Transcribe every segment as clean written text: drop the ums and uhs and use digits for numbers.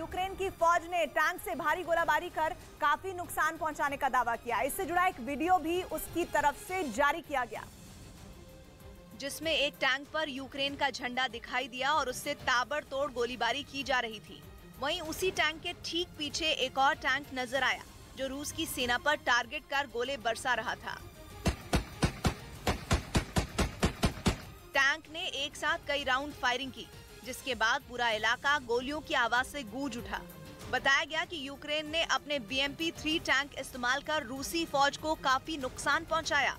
Ukraine की फौज ने टैंक से भारी गोलाबारी कर काफी नुकसान पहुंचाने का दावा किया। इससे जुड़ा एक वीडियो भी उसकी तरफ से जारी किया गया, जिसमें एक टैंक पर यूक्रेन का झंडा दिखाई दिया और उससे ताबड़तोड़ गोलीबारी की जा रही थी। वहीं उसी टैंक के ठीक पीछे एक और टैंक नजर आया जो रूस की सेना पर टारगेट कर गोले बरसा रहा था। टैंक ने एक साथ कई राउंड फायरिंग की, जिसके बाद पूरा इलाका गोलियों की आवाज से गूंज उठा। बताया गया कि यूक्रेन ने अपने BMP-3 टैंक इस्तेमाल कर रूसी फौज को काफी नुकसान पहुंचाया।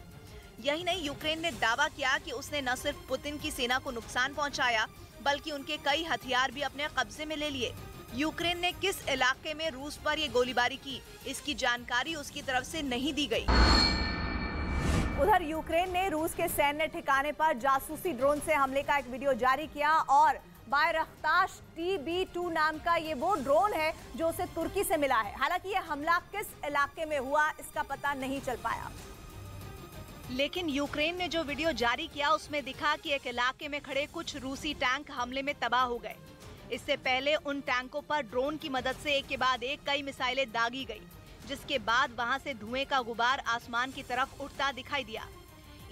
यही नहीं, यूक्रेन ने दावा किया कि उसने न सिर्फ पुतिन की सेना को नुकसान पहुंचाया, बल्कि उनके कई हथियार भी अपने कब्जे में ले लिए। यूक्रेन ने किस इलाके में रूस पर ये गोलीबारी की, इसकी जानकारी उसकी तरफ से नहीं दी गई। उधर यूक्रेन ने रूस के सैन्य ठिकाने पर जासूसी ड्रोन से हमले का एक वीडियो जारी किया और बायरख्तार TB2 नाम का ये वो ड्रोन है जो उसे तुर्की से मिला है। हालांकि ये हमला किस इलाके में हुआ इसका पता नहीं चल पाया, लेकिन यूक्रेन ने जो वीडियो जारी किया उसमें दिखा कि एक इलाके में खड़े कुछ रूसी टैंक हमले में तबाह हो गए। इससे पहले उन टैंकों पर ड्रोन की मदद से एक के बाद एक कई मिसाइलें दागी गई, जिसके बाद वहां से धुएं का गुबार आसमान की तरफ उठता दिखाई दिया।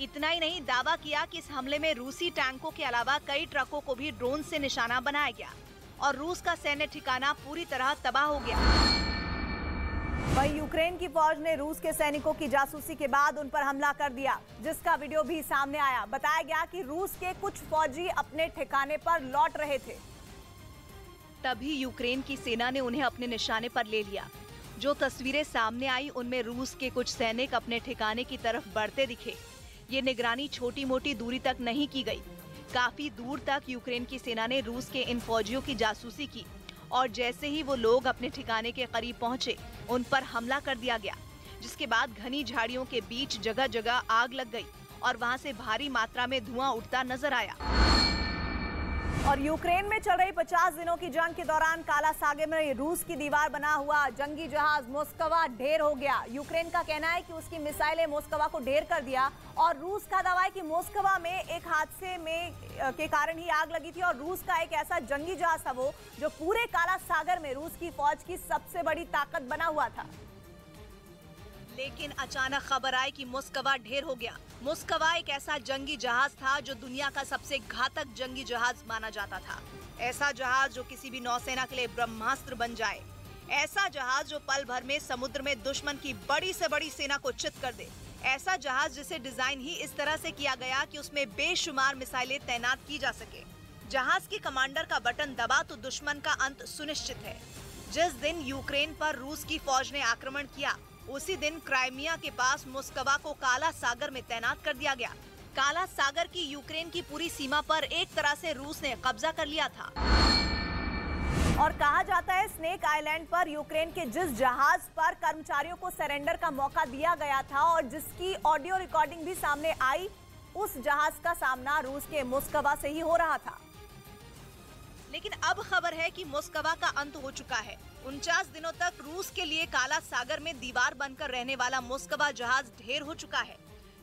इतना ही नहीं, दावा किया कि इस हमले में रूसी टैंकों के अलावा कई ट्रकों को भी ड्रोन से निशाना बनाया गया और रूस का सैन्य ठिकाना पूरी तरह तबाह हो गया। वहीं यूक्रेन की फौज ने रूस के सैनिकों की जासूसी के बाद उन पर हमला कर दिया, जिसका वीडियो भी सामने आया। बताया गया कि रूस के कुछ फौजी अपने ठिकाने पर लौट रहे थे, तभी यूक्रेन की सेना ने उन्हें अपने निशाने पर ले लिया। जो तस्वीरें सामने आई उनमें रूस के कुछ सैनिक अपने ठिकाने की तरफ बढ़ते दिखे। ये निगरानी छोटी मोटी दूरी तक नहीं की गई, काफी दूर तक यूक्रेन की सेना ने रूस के इन फौजियों की जासूसी की और जैसे ही वो लोग अपने ठिकाने के करीब पहुंचे उन पर हमला कर दिया गया, जिसके बाद घनी झाड़ियों के बीच जगह जगह आग लग गई और वहां से भारी मात्रा में धुआं उठता नजर आया। और यूक्रेन में चल रही 50 दिनों की जंग के दौरान काला सागर में रूस की दीवार बना हुआ जंगी जहाज मोस्कवा ढेर हो गया। यूक्रेन का कहना है कि उसकी मिसाइलें मोस्कवा को ढेर कर दिया और रूस का दावा है कि मोस्कवा में एक हादसे में के कारण ही आग लगी थी और रूस का एक ऐसा जंगी जहाज था वो जो पूरे काला सागर में रूस की फौज की सबसे बड़ी ताकत बना हुआ था। लेकिन अचानक खबर आई कि मोस्कवा ढेर हो गया। मोस्कवा एक ऐसा जंगी जहाज था जो दुनिया का सबसे घातक जंगी जहाज माना जाता था। ऐसा जहाज जो किसी भी नौसेना के लिए ब्रह्मास्त्र बन जाए, ऐसा जहाज जो पल भर में समुद्र में दुश्मन की बड़ी से बड़ी सेना को चित कर दे, ऐसा जहाज जिसे डिजाइन ही इस तरह से किया गया कि उसमें बेशुमार मिसाइलें तैनात की जा सके। जहाज के कमांडर का बटन दबा तो दुश्मन का अंत सुनिश्चित है। जिस दिन यूक्रेन पर रूस की फौज ने आक्रमण किया, उसी दिन क्राइमिया के पास मोस्कवा को काला सागर में तैनात कर दिया गया। काला सागर की यूक्रेन की पूरी सीमा पर एक तरह से रूस ने कब्जा कर लिया था। और कहा जाता है स्नेक आइलैंड पर यूक्रेन के जिस जहाज पर कर्मचारियों को सरेंडर का मौका दिया गया था और जिसकी ऑडियो रिकॉर्डिंग भी सामने आई, उस जहाज का सामना रूस के मोस्कवा से ही हो रहा था। लेकिन अब खबर है कि मोस्कवा का अंत हो चुका है। 49 दिनों तक रूस के लिए काला सागर में दीवार बनकर रहने वाला मोस्कवा जहाज ढेर हो चुका है।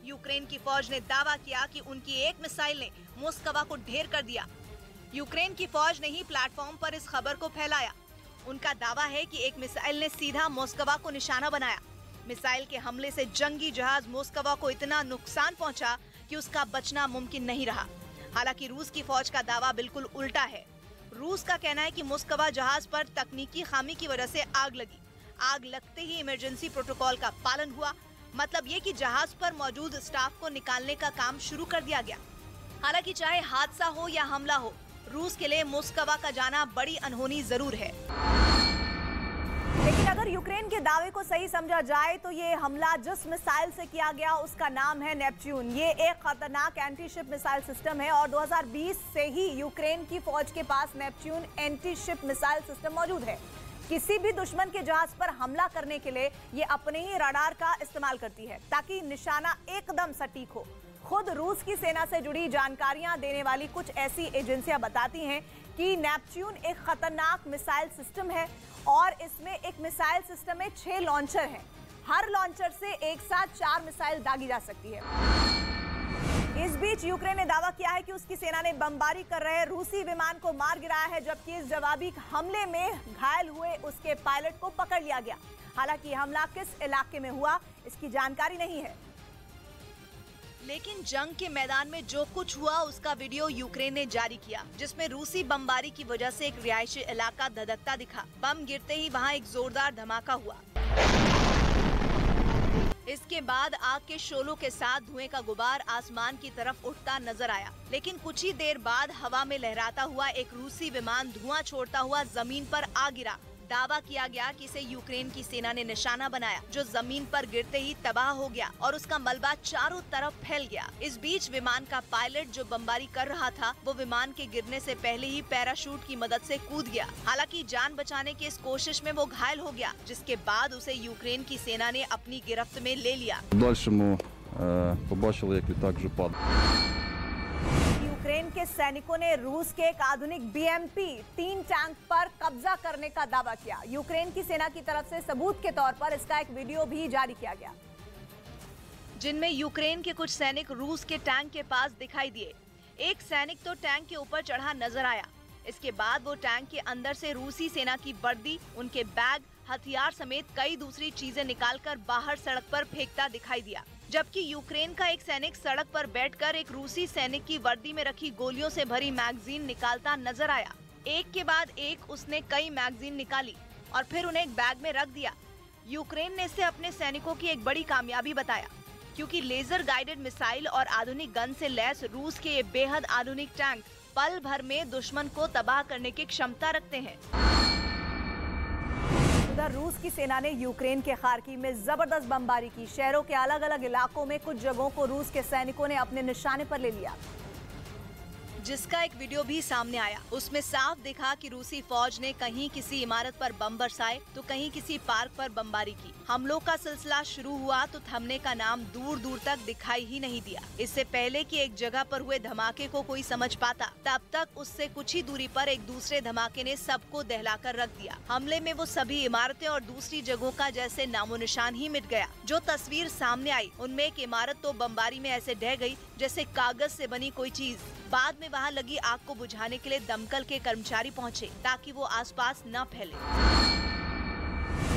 यूक्रेन की फौज ने दावा किया कि उनकी एक मिसाइल ने मोस्कवा को ढेर कर दिया। यूक्रेन की फौज ने ही प्लेटफॉर्म पर इस खबर को फैलाया। उनका दावा है कि एक मिसाइल ने सीधा मोस्कवा को निशाना बनाया। मिसाइल के हमले से जंगी जहाज मोस्कवा को इतना नुकसान पहुंचा कि उसका बचना मुमकिन नहीं रहा। हालांकि रूस की फौज का दावा बिल्कुल उल्टा है। रूस का कहना है कि मोस्कवा जहाज पर तकनीकी खामी की वजह से आग लगी। आग लगते ही इमरजेंसी प्रोटोकॉल का पालन हुआ, मतलब ये कि जहाज पर मौजूद स्टाफ को निकालने का काम शुरू कर दिया गया। हालांकि चाहे हादसा हो या हमला हो, रूस के लिए मोस्कवा का जाना बड़ी अनहोनी जरूर है। लेकिन अगर यूक्रेन के दावे को सही समझा जाए तो ये हमला जिस मिसाइल से किया गया उसका नाम है नेपच्यून। ये एक खतरनाक एंटी शिप मिसाइल सिस्टम है और 2020 से ही यूक्रेन की फौज के पास Neptune anti ship missile system मौजूद है। किसी भी दुश्मन के जहाज पर हमला करने के लिए ये अपने ही रडार का इस्तेमाल करती है ताकि निशाना एकदम सटीक हो। खुद रूस की सेना से जुड़ी जानकारियां देने वाली कुछ ऐसी एजेंसियां बताती हैं कि नेपच्यून एक खतरनाक मिसाइल सिस्टम है और इसमें एक मिसाइल सिस्टम में 6 लॉन्चर हैं। हर लॉन्चर से एक साथ 4 मिसाइल दागी जा सकती है। इस बीच यूक्रेन ने दावा किया है कि उसकी सेना ने बमबारी कर रहे रूसी विमान को मार गिराया है, जबकि इस जवाबी हमले में घायल हुए उसके पायलट को पकड़ लिया गया। हालांकि हमला किस इलाके में हुआ इसकी जानकारी नहीं है। लेकिन जंग के मैदान में जो कुछ हुआ उसका वीडियो यूक्रेन ने जारी किया, जिसमें रूसी बमबारी की वजह से एक रिहायशी इलाका धधकता दिखा। बम गिरते ही वहां एक जोरदार धमाका हुआ। इसके बाद आग के शोलों के साथ धुएं का गुबार आसमान की तरफ उठता नजर आया, लेकिन कुछ ही देर बाद हवा में लहराता हुआ एक रूसी विमान धुआं छोड़ता हुआ जमीन पर आ गिरा। दावा किया गया कि इसे यूक्रेन की सेना ने निशाना बनाया, जो जमीन पर गिरते ही तबाह हो गया और उसका मलबा चारों तरफ फैल गया। इस बीच विमान का पायलट जो बमबारी कर रहा था, वो विमान के गिरने से पहले ही पैराशूट की मदद से कूद गया। हालांकि जान बचाने की इस कोशिश में वो घायल हो गया, जिसके बाद उसे यूक्रेन की सेना ने अपनी गिरफ्त में ले लिया। यूक्रेन के सैनिकों ने रूस के एक आधुनिक BMP-3 टैंक पर कब्जा करने का दावा किया। यूक्रेन की सेना की तरफ से सबूत के तौर पर इसका एक वीडियो भी जारी किया गया, जिनमें यूक्रेन के कुछ सैनिक रूस के टैंक के पास दिखाई दिए। एक सैनिक तो टैंक के ऊपर चढ़ा नजर आया। इसके बाद वो टैंक के अंदर से रूसी सेना की वर्दी, उनके बैग, हथियार समेत कई दूसरी चीजें निकालकर बाहर सड़क पर फेंकता दिखाई दिया। जबकि यूक्रेन का एक सैनिक सड़क पर बैठकर एक रूसी सैनिक की वर्दी में रखी गोलियों से भरी मैगजीन निकालता नजर आया। एक के बाद एक उसने कई मैगजीन निकाली और फिर उन्हें एक बैग में रख दिया। यूक्रेन ने इसे अपने सैनिकों की एक बड़ी कामयाबी बताया, क्योंकि लेजर गाइडेड मिसाइल और आधुनिक गन से लैस रूस के ये बेहद आधुनिक टैंक पल भर में दुश्मन को तबाह करने की क्षमता रखते हैं। उधर रूस की सेना ने यूक्रेन के खार्किव में जबरदस्त बमबारी की। शहरों के अलग अलग इलाकों में कुछ जगहों को रूस के सैनिकों ने अपने निशाने पर ले लिया, जिसका एक वीडियो भी सामने आया। उसमें साफ दिखा कि रूसी फौज ने कहीं किसी इमारत पर बम बरसाए तो कहीं किसी पार्क पर बमबारी की। हमलों का सिलसिला शुरू हुआ तो थमने का नाम दूर दूर तक दिखाई ही नहीं दिया। इससे पहले कि एक जगह पर हुए धमाके को कोई समझ पाता, तब तक उससे कुछ ही दूरी पर एक दूसरे धमाके ने सबको दहलाकर रख दिया। हमले में वो सभी इमारतें और दूसरी जगहों का जैसे नामो निशान ही मिट गया। जो तस्वीर सामने आई उनमें एक इमारत तो बमबारी में ऐसे ढह गई जैसे कागज से बनी कोई चीज। बाद में वहां लगी आग को बुझाने के लिए दमकल के कर्मचारी पहुंचे ताकि वो आसपास न फैले।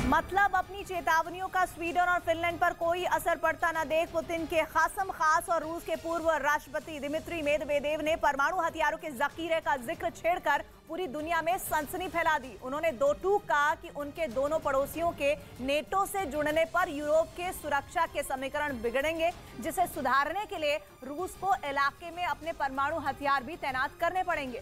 मतलब अपनी चेतावनियों का स्वीडन और फिनलैंड पर कोई असर पड़ता न देख पुतिन के खासम खास और रूस के पूर्व राष्ट्रपति दिमित्री मेदवेदेव ने परमाणु हथियारों के जखीरे का जिक्र छेड़कर पूरी दुनिया में सनसनी फैला दी। उन्होंने दो टूक कहा कि उनके दोनों पड़ोसियों के नेटो से जुड़ने पर यूरोप के सुरक्षा के समीकरण बिगड़ेंगे, जिसे सुधारने के लिए रूस को इलाके में अपने परमाणु हथियार भी तैनात करने पड़ेंगे।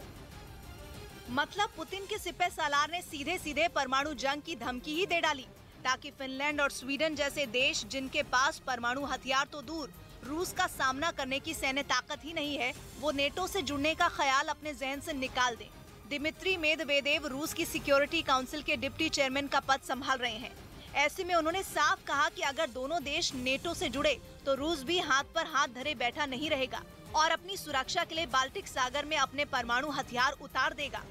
मतलब पुतिन के सिपह सालार ने सीधे सीधे परमाणु जंग की धमकी ही दे डाली, ताकि फिनलैंड और स्वीडन जैसे देश, जिनके पास परमाणु हथियार तो दूर रूस का सामना करने की सैन्य ताकत ही नहीं है, वो नेटो से जुड़ने का ख्याल अपने जहन से निकाल दें। दिमित्री मेदवेदेव रूस की सिक्योरिटी काउंसिल के डिप्टी चेयरमैन का पद संभाल रहे हैं। ऐसे में उन्होंने साफ कहा कि अगर दोनों देश नेटो से जुड़े तो रूस भी हाथ पर हाथ धरे बैठा नहीं रहेगा और अपनी सुरक्षा के लिए बाल्टिक सागर में अपने परमाणु हथियार उतार देगा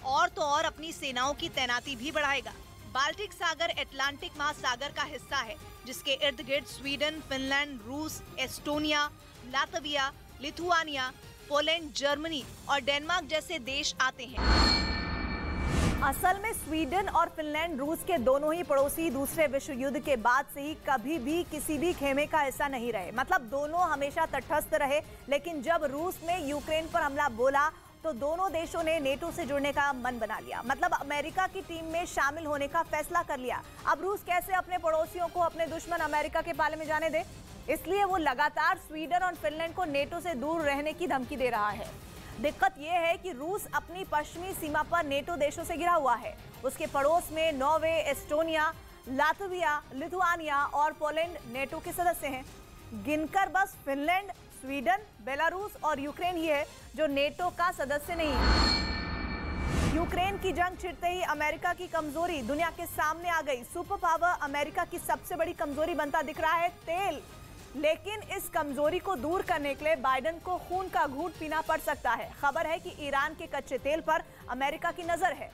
और तो और अपनी सेनाओं की तैनाती भी बढ़ाएगा। बाल्टिक सागर अटलांटिक महासागर का हिस्सा है, जिसके इर्द गिर्द स्वीडन, फिनलैंड, रूस, Estonia, Latvia, Lithuania, Poland, Germany और डेनमार्क जैसे देश आते हैं। असल में स्वीडन और फिनलैंड रूस के दोनों ही पड़ोसी दूसरे विश्व युद्ध के बाद से ही कभी भी किसी भी खेमे का हिस्सा नहीं रहे। मतलब दोनों हमेशा तटस्थ रहे, लेकिन जब रूस ने यूक्रेन पर हमला बोला तो दोनों देशों ने नेटो से जुड़ने का मन बना लिया। मतलब अमेरिका की टीम में शामिल होने का फैसला कर लिया। अब रूस कैसे अपने पड़ोसियों को अपने दुश्मन अमेरिका के पाले में जाने दे, इसलिए वो लगातार स्वीडन और फिनलैंड को नेटो से दूर रहने की धमकी दे रहा है। दिक्कत यह है कि रूस अपनी पश्चिमी सीमा पर नेटो देशों से घिरा हुआ है। उसके पड़ोस में नॉर्वे, एस्टोनिया, लातविया, लिथुआनिया और पोलैंड नेटो के सदस्य हैं। गिनकर बस फिनलैंड, स्वीडन, बेलारूस और यूक्रेन ही है जो नेटो का सदस्य नहीं है। यूक्रेन की जंग छिड़ते ही अमेरिका की कमजोरी दुनिया के सामने आ गई। सुपर पावर अमेरिका की सबसे बड़ी कमजोरी बनता दिख रहा है तेल। लेकिन इस कमजोरी को दूर करने के लिए बाइडेन को खून का घूंट पीना पड़ सकता है। खबर है कि ईरान के कच्चे तेल पर अमेरिका की नजर है।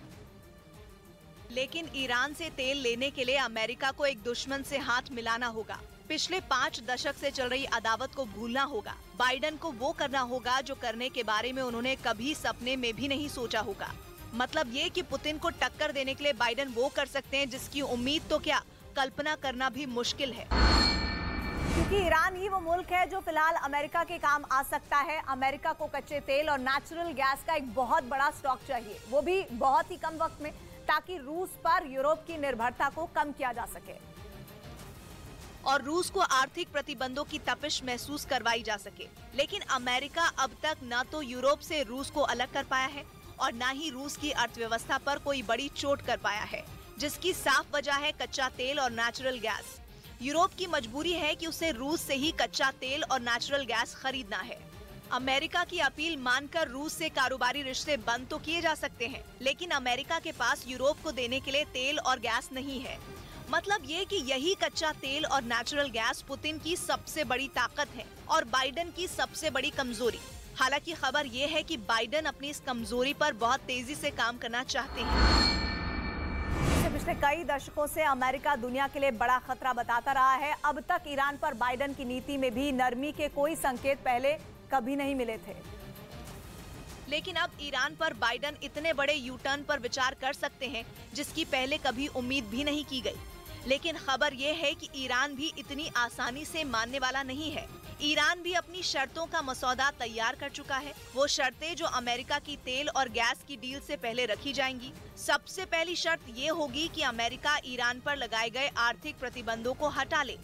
लेकिन ईरान से तेल लेने के लिए अमेरिका को एक दुश्मन से हाथ मिलाना होगा। पिछले 5 दशक से चल रही अदावत को भूलना होगा। बाइडेन को वो करना होगा जो करने के बारे में उन्होंने कभी सपने में भी नहीं सोचा होगा। मतलब ये कि पुतिन को टक्कर देने के लिए बाइडेन वो कर सकते हैं जिसकी उम्मीद तो क्या, कल्पना करना भी मुश्किल है। क्योंकि ईरान ही वो मुल्क है जो फिलहाल अमेरिका के काम आ सकता है। अमेरिका को कच्चे तेल और नेचुरल गैस का एक बहुत बड़ा स्टॉक चाहिए, वो भी बहुत ही कम वक्त में, ताकि रूस पर यूरोप की निर्भरता को कम किया जा सके और रूस को आर्थिक प्रतिबंधों की तपिश महसूस करवाई जा सके। लेकिन अमेरिका अब तक न तो यूरोप से रूस को अलग कर पाया है और न ही रूस की अर्थव्यवस्था पर कोई बड़ी चोट कर पाया है, जिसकी साफ वजह है कच्चा तेल और नेचुरल गैस। यूरोप की मजबूरी है कि उसे रूस से ही कच्चा तेल और नेचुरल गैस खरीदना है। अमेरिका की अपील मानकर रूस से कारोबारी रिश्ते बंद तो किए जा सकते हैं, लेकिन अमेरिका के पास यूरोप को देने के लिए तेल और गैस नहीं है। मतलब ये कि यही कच्चा तेल और नेचुरल गैस पुतिन की सबसे बड़ी ताकत है और बाइडेन की सबसे बड़ी कमजोरी। हालांकि खबर ये है कि बाइडेन अपनी इस कमजोरी पर बहुत तेजी से काम करना चाहते हैं। पिछले कई दशकों से अमेरिका दुनिया के लिए बड़ा खतरा बताता रहा है। अब तक ईरान पर बाइडेन की नीति में भी नरमी के कोई संकेत पहले कभी नहीं मिले थे। लेकिन अब ईरान पर बाइडेन इतने बड़े यू टर्न पर विचार कर सकते हैं जिसकी पहले कभी उम्मीद भी नहीं की गई। लेकिन खबर ये है कि ईरान भी इतनी आसानी से मानने वाला नहीं है। ईरान भी अपनी शर्तों का मसौदा तैयार कर चुका है। वो शर्तें जो अमेरिका की तेल और गैस की डील से पहले रखी जाएंगी। सबसे पहली शर्त ये होगी कि अमेरिका ईरान पर लगाए गए आर्थिक प्रतिबंधों को हटा ले,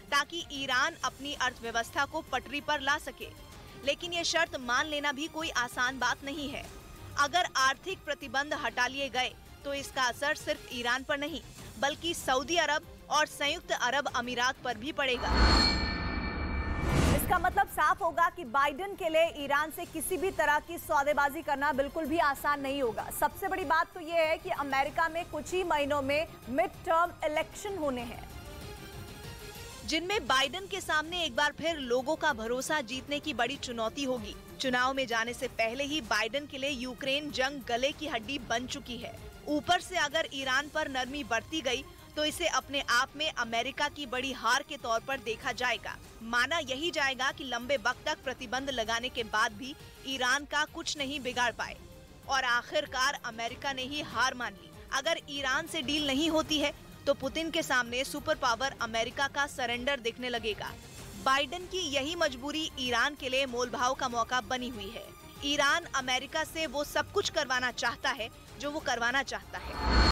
ताकि ईरान अपनी अर्थव्यवस्था को पटरी पर ला सके। लेकिन ये शर्त मान लेना भी कोई आसान बात नहीं है। अगर आर्थिक प्रतिबंध हटा लिए गए तो इसका असर सिर्फ ईरान पर नहीं, बल्कि सऊदी अरब और संयुक्त अरब अमीरात पर भी पड़ेगा। इसका मतलब साफ होगा कि बाइडेन के लिए ईरान से किसी भी तरह की सौदेबाजी करना बिल्कुल भी आसान नहीं होगा। सबसे बड़ी बात तो ये है कि अमेरिका में कुछ ही महीनों में मिड टर्म इलेक्शन होने हैं, जिनमें बाइडेन के सामने एक बार फिर लोगों का भरोसा जीतने की बड़ी चुनौती होगी। चुनाव में जाने से पहले ही बाइडेन के लिए यूक्रेन जंग गले की हड्डी बन चुकी है। ऊपर से अगर ईरान पर नरमी बढ़ती गई तो इसे अपने आप में अमेरिका की बड़ी हार के तौर पर देखा जाएगा। माना यही जाएगा कि लंबे वक्त तक प्रतिबंध लगाने के बाद भी ईरान का कुछ नहीं बिगाड़ पाए और आखिरकार अमेरिका ने ही हार मान ली। अगर ईरान से डील नहीं होती है तो पुतिन के सामने सुपर पावर अमेरिका का सरेंडर दिखने लगेगा। बाइडेन की यही मजबूरी ईरान के लिए मोलभाव का मौका बनी हुई है। ईरान अमेरिका से वो सब कुछ करवाना चाहता है जो वो करवाना चाहता है।